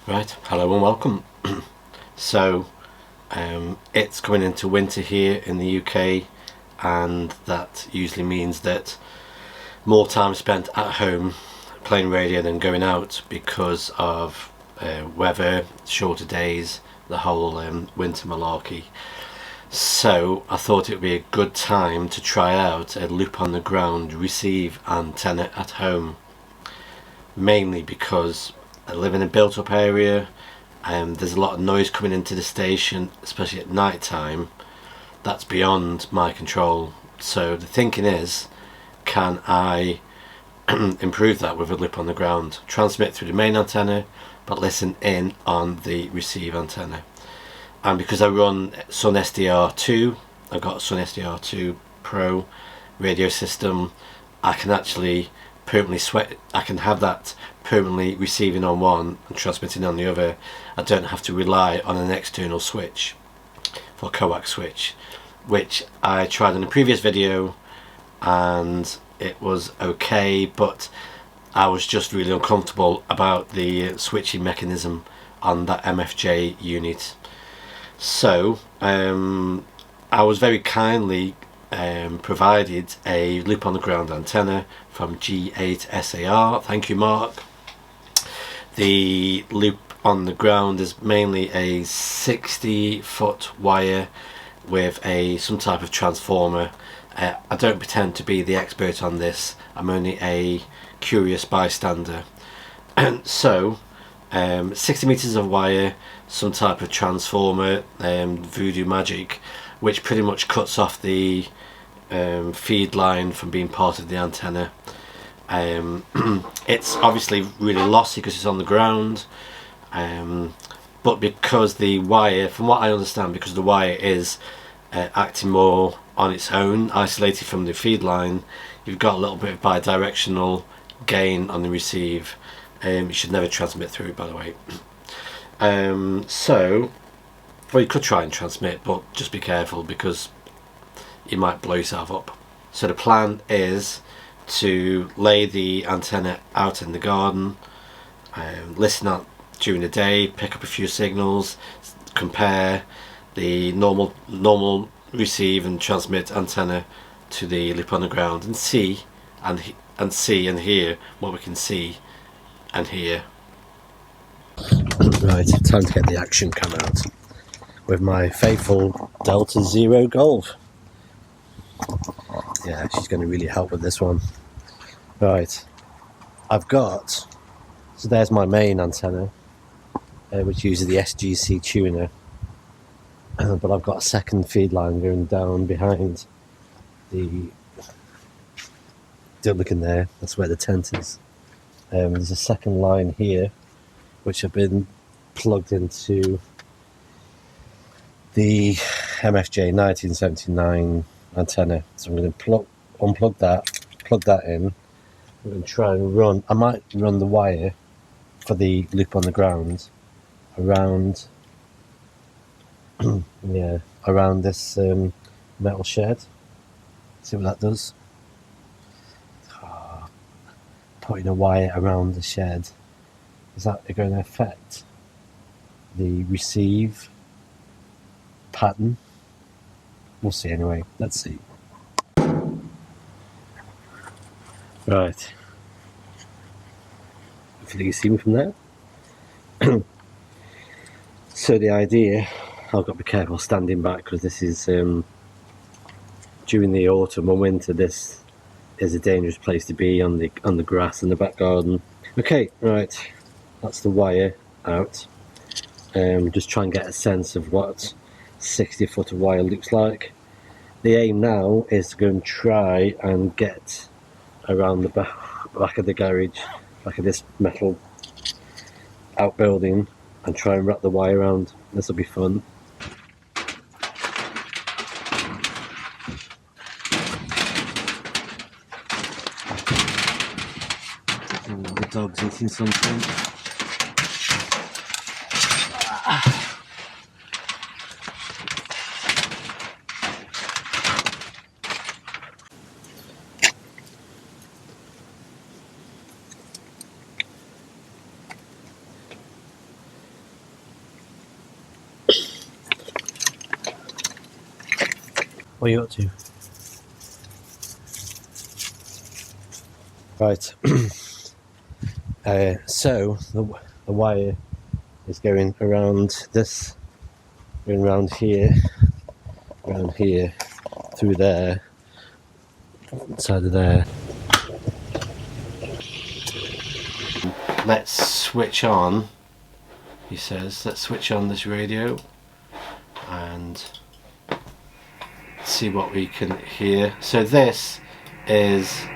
Right, hello and welcome. So, it's coming into winter here in the UK, and that usually means that more time spent at home playing radio than going out because of weather, shorter days, the whole winter malarkey. So, I thought it would be a good time to try out a loop on the ground receive antenna at home, mainly because I live in a built up area. There's a lot of noise coming into the station, especially at night time. That's beyond my control. So the thinking is, can I improve that with a lip on the ground? Transmit through the main antenna, but listen in on the receive antenna. And because I run Sun SDR2, I've got Sun SDR2 Pro radio system, I can actually I can have that permanently receiving on one and transmitting on the other. I don't have to rely on an external switch for coax switch, which I tried in a previous video and it was okay, but I was just really uncomfortable about the switching mechanism on that MFJ unit. So I was very kindly provided a loop on the ground antenna from G8SAR. Thank you, Mark. The loop on the ground is mainly a 60-foot wire with some type of transformer. I don't pretend to be the expert on this. I'm only a curious bystander. So 60 meters of wire, some type of transformer, voodoo magic, which pretty much cuts off the feed line from being part of the antenna. It's obviously really lossy because it's on the ground, but because the wire, from what I understand, because the wire is acting more on its own, isolated from the feed line, you've got a little bit of bidirectional gain on the receive. You should never transmit through, by the way. Well, you could try and transmit, but just be careful because you might blow yourself up. So the plan is to lay the antenna out in the garden, listen out during the day, pick up a few signals, compare the normal receive and transmit antenna to the lip on the ground, and see and hear what we can see and hear. Right, time to get the action cam out with my faithful Delta Zero Golf. Yeah, she's going to really help with this one. Right, so there's my main antenna, which uses the SGC tuner, but I've got a second feed line going down behind the, don't look in there, that's where the tent is. There's a second line here which have been plugged into the MFJ 1979 antenna. So I'm going to unplug that, plug that in. I'm going to try and I might run the wire for the loop on the ground around around this metal shed. See what that does. Putting a wire around the shed, is that going to affect the receive pattern? We'll see anyway. Let's see. Right. Hopefully you see me from there. So the idea, I've got to be careful standing back because this is during the autumn and winter. This is a dangerous place to be on the grass in the back garden. Okay, right. That's the wire out. Just try and get a sense of what 60-foot of wire looks like. The aim now is to go and try and get around the back of the garage, back of this metal outbuilding, and try and wrap the wire around. This will be fun. The dog's eating something. What are you up to? Right. So the wire is going around this, going around here, through there, inside of there. Let's switch on, he says, let's switch on this radio and see what we can hear. So this is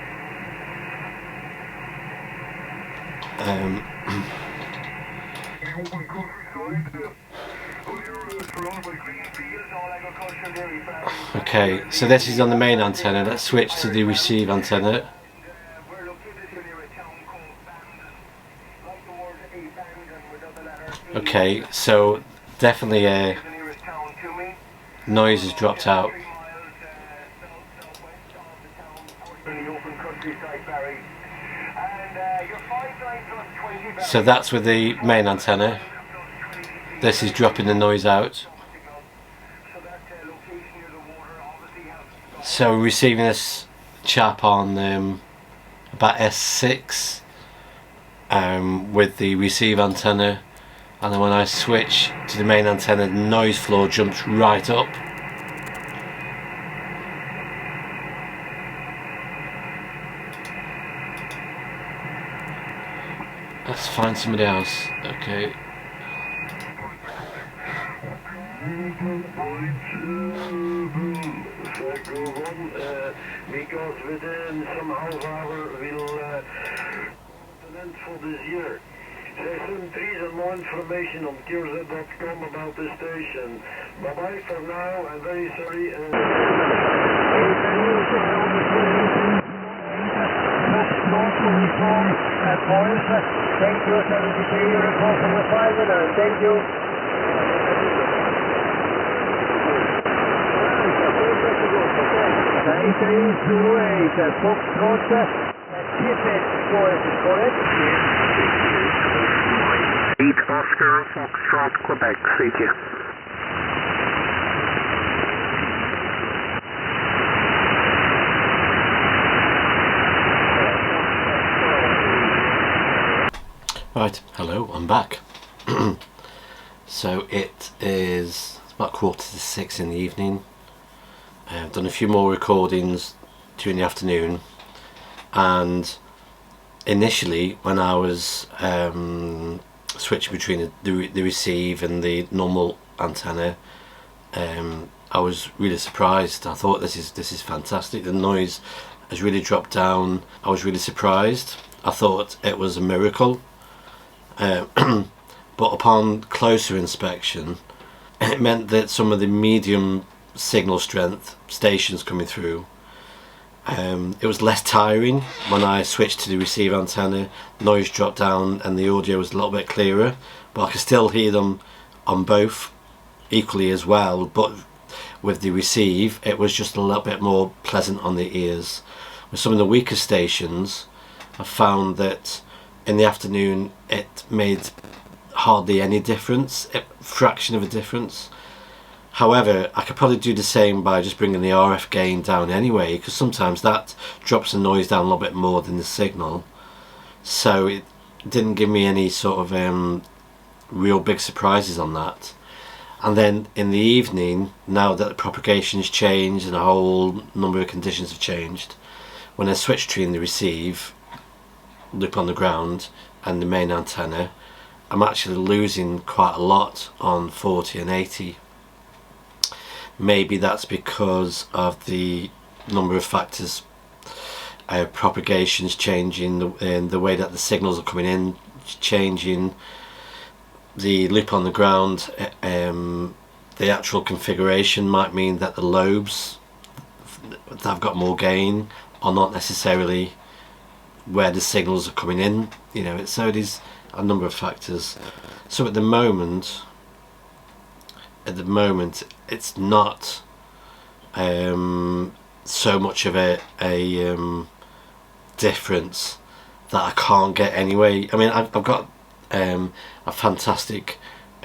okay, so this is on the main antenna. Let's switch to the receive antenna. Okay, so definitely a noise has dropped out. So that's with the main antenna. This is dropping the noise out. So we're receiving this chap on about S6 with the receive antenna, and then when I switch to the main antenna, the noise floor jumps right up. Let's find somebody else. Okay. Because within some half hour we'll end for this year. Please and more information on QZ.com about the station. Bye bye for now. I'm very sorry. Thank you, 73, report from the 5 thank you. Foxtrot, Tippet Forest is correct. 8 Oscar, Foxtrot, Quebec, thank you. Right, hello, I'm back. So it's about 5:45 in the evening. I've done a few more recordings during the afternoon, and initially when I was switching between the receive and the normal antenna, I was really surprised. I thought this is fantastic. The noise has really dropped down. I was really surprised. I thought it was a miracle. But upon closer inspection, it meant that some of the medium signal strength stations coming through, it was less tiring. When I switched to the receive antenna, noise dropped down and the audio was a little bit clearer, but I could still hear them on both equally as well. But with the receive, it was just a little bit more pleasant on the ears. With some of the weaker stations, I found that in the afternoon it made hardly any difference, a fraction of a difference. However, I could probably do the same by just bringing the RF gain down anyway, because sometimes that drops the noise down a little bit more than the signal. So it didn't give me any sort of real big surprises on that. And then in the evening, now that the propagation has changed and a whole number of conditions have changed, when I switched between the receive, loop on the ground, and the main antenna, I'm actually losing quite a lot on 40 and 80. Maybe that's because of the number of factors, propagations changing, the way that the signals are coming in changing, the loop on the ground, the actual configuration might mean that the lobes that have got more gain are not necessarily where the signals are coming in, you know. So it is a number of factors. So at the moment it's not so much of a difference that I can't get anyway. I mean, I've got a fantastic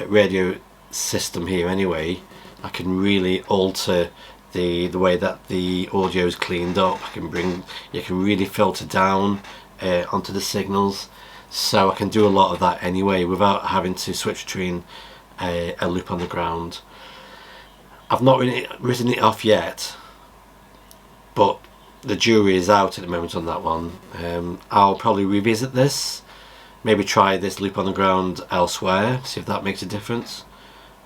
radio system here anyway. I can really alter the way that the audio is cleaned up. You can really filter down onto the signals, so I can do a lot of that anyway without having to switch between a loop on the ground. I've not written it off yet, but the jury is out at the moment on that one. I'll probably revisit this, maybe try this loop on the ground elsewhere, see if that makes a difference.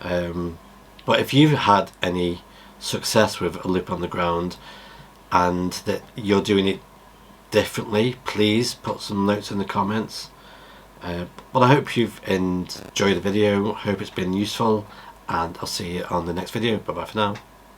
But if you've had any success with a loop on the ground and that you're doing it differently, please put some notes in the comments. But I hope you've enjoyed the video, hope it's been useful, and I'll see you on the next video. Bye bye for now.